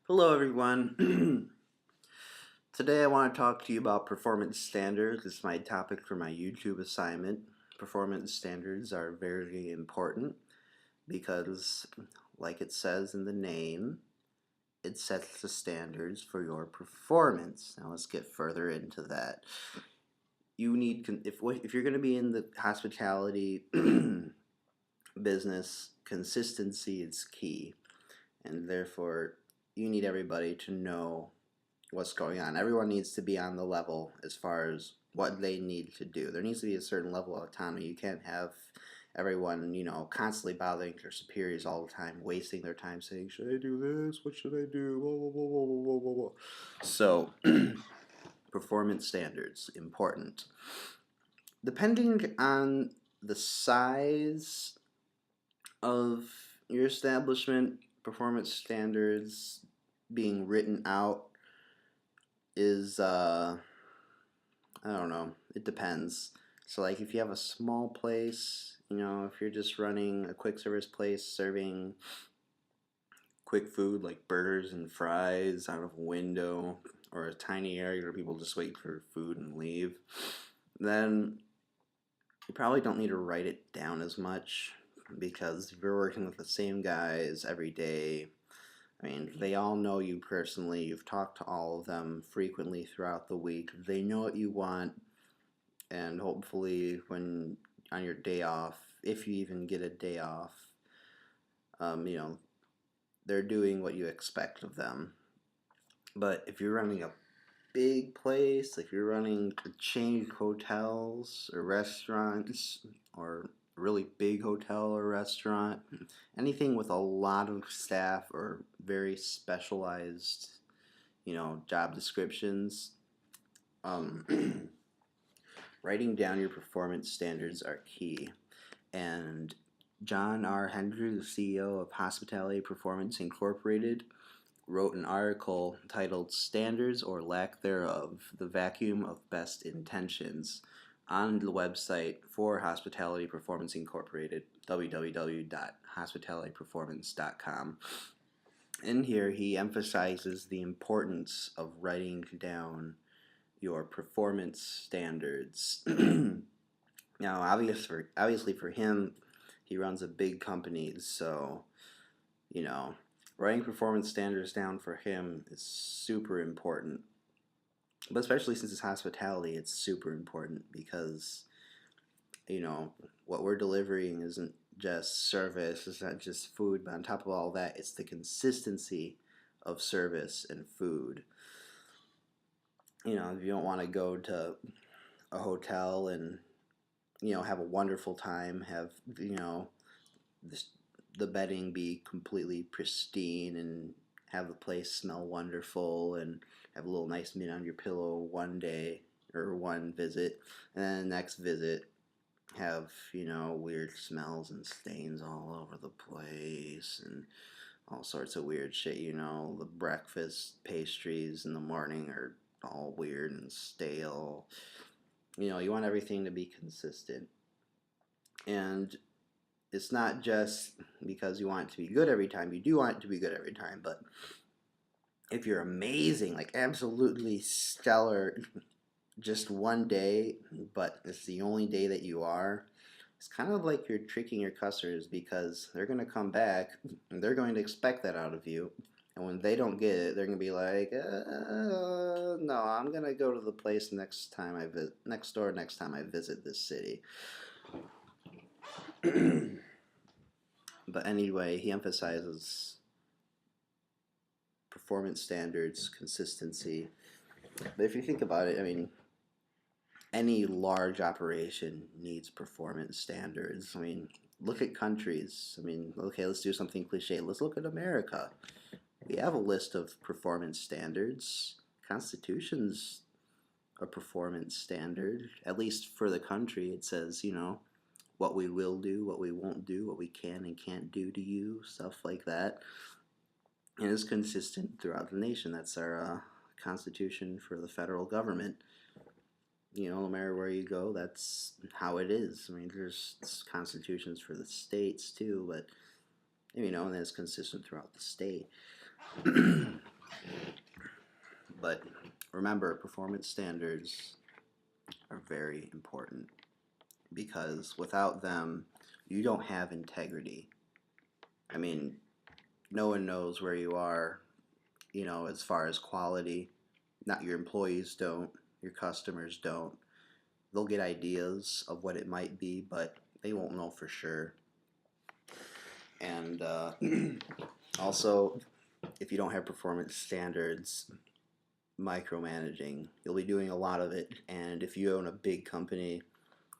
Hello, everyone. Today, I want to talk to you about performance standards. This is my topic for my YouTube assignment. Performance standards are very important because, like it says in the name, it sets the standards for your performance. Now, let's get further into that. You need, if you're going to be in the hospitality business, consistency is key, and therefore, you need everybody to know what's going on. Everyone needs to be on the level as far as what they need to do. There needs to be a certain level of autonomy. You can't have everyone, constantly bothering their superiors all the time, wasting their time saying, should I do this? What should I do? Blah, blah, blah, blah, blah, blah, blah. So, performance standards, important. Depending on the size of your establishment, performance standards being written out is I don't know, it depends. So like if you have a small place, if you're just running a quick service place serving quick food like burgers and fries out of a window, or a tiny area where people just wait for food and leave, then you probably don't need to write it down as much, because if you're working with the same guys every day, they all know you personally. You've talked to all of them frequently throughout the week. They know what you want, and hopefully when on your day off, if you even get a day off, they're doing what you expect of them. But if you're running a big place, if you're running a chain of hotels or restaurants, or a really big hotel or restaurant, anything with a lot of staff or very specialized, job descriptions, writing down your performance standards are key. And John R. Hendrie, the CEO of Hospitality Performance Incorporated, wrote an article titled Standards or Lack Thereof, the Vacuum of Best Intentions, on the website for Hospitality Performance Incorporated, www.hospitalityperformance.com. In here, he emphasizes the importance of writing down your performance standards. Now, obviously for him, he runs a big company, so, writing performance standards down for him is super important. But especially since it's hospitality, it's super important because, what we're delivering isn't just service, it's not just food, but on top of all that, it's the consistency of service and food. If you don't want to go to a hotel and, have a wonderful time, have, the bedding be completely pristine and have the place smell wonderful and have a little nice mint on your pillow one day or one visit, and then the next visit have, weird smells and stains all over the place and all sorts of weird shit. The breakfast pastries in the morning are all weird and stale. You want everything to be consistent. And it's not just because you want it to be good every time. You do want it to be good every time, but if you're amazing, like absolutely stellar, just one day, but it's the only day that you are, it's kind of like you're tricking your customers, because they're going to come back and they're going to expect that out of you. And when they don't get it, they're going to be like, no, I'm going to go to the place next time I visit, next door next time I visit this city. But anyway, he emphasizes performance standards, consistency. But if you think about it, any large operation needs performance standards. Look at countries. Okay, let's do something cliche. Let's look at America. We have a list of performance standards. Constitution's a performance standard. At least for the country, it says, what we will do, what we won't do, what we can and can't do to you, stuff like that. And it's consistent throughout the nation. That's our constitution for the federal government. No matter where you go, that's how it is. There's constitutions for the states too, but, and it's consistent throughout the state. But remember, performance standards are very important because without them, you don't have integrity. I mean, no one knows where you are, as far as quality. Not your employees don't, your customers don't. They'll get ideas of what it might be, but they won't know for sure. And also, if you don't have performance standards, micromanaging, you'll be doing a lot of it. And if you own a big company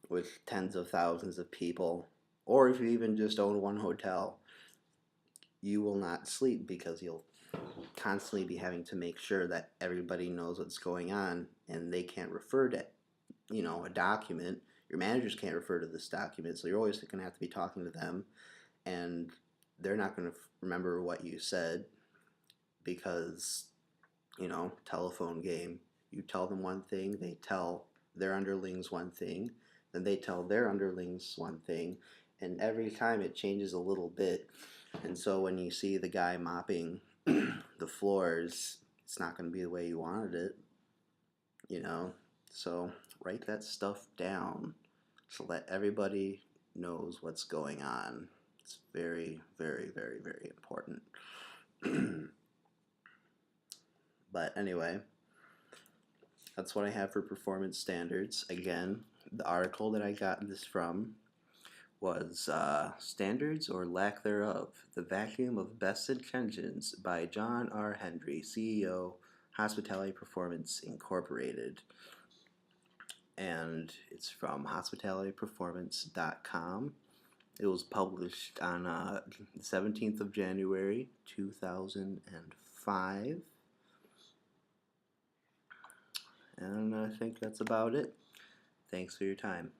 with tens of thousands of people, or if you even just own one hotel, you will not sleep because you'll constantly be having to make sure that everybody knows what's going on, and they can't refer to a document. Your managers can't refer to this document, so you're always going to have to be talking to them, and they're not going to remember what you said because telephone game, you tell them one thing, they tell their underlings one thing, then they tell their underlings one thing, and every time it changes a little bit. And so when you see the guy mopping the floors, it's not going to be the way you wanted it. So write that stuff down so that everybody knows what's going on. It's very, very, very, very important. But anyway, that's what I have for performance standards. Again, the article that I got this from was Standards or Lack Thereof, The Vacuum of Best Intentions by John R. Hendrie, CEO, Hospitality Performance Incorporated. And it's from hospitalityperformance.com. It was published on the 17th of January, 2005. And I think that's about it. Thanks for your time.